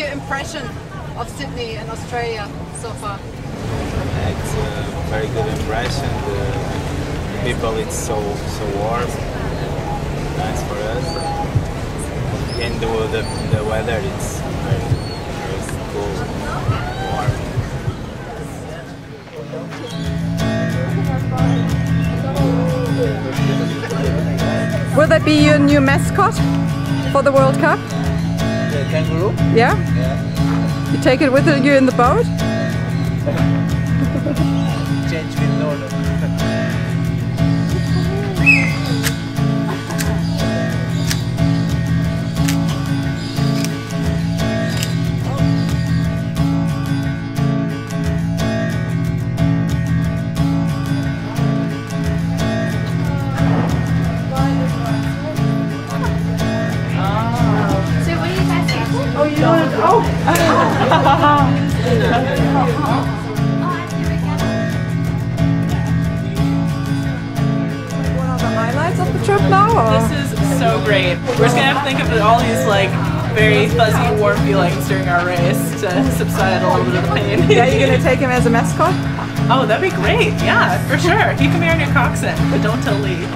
your impression of Sydney and Australia so far? It's a very good impression. The people, it's so warm, nice for us. And the weather, it's very cool, warm. Will that be your new mascot for the World Cup? The kangaroo? Yeah? Yeah. You take it with you in the boat? Change with Nolan. Oh, you don't. Oh! What are the highlights of the trip now? Or? This is so great. We're just gonna have to think of all these like very fuzzy, warm feelings during our race to subside a little bit of the pain. Yeah, you're gonna take him as a mascot? Oh, that'd be great. Yeah, for sure. He can be our new coxswain, but don't tell Lee.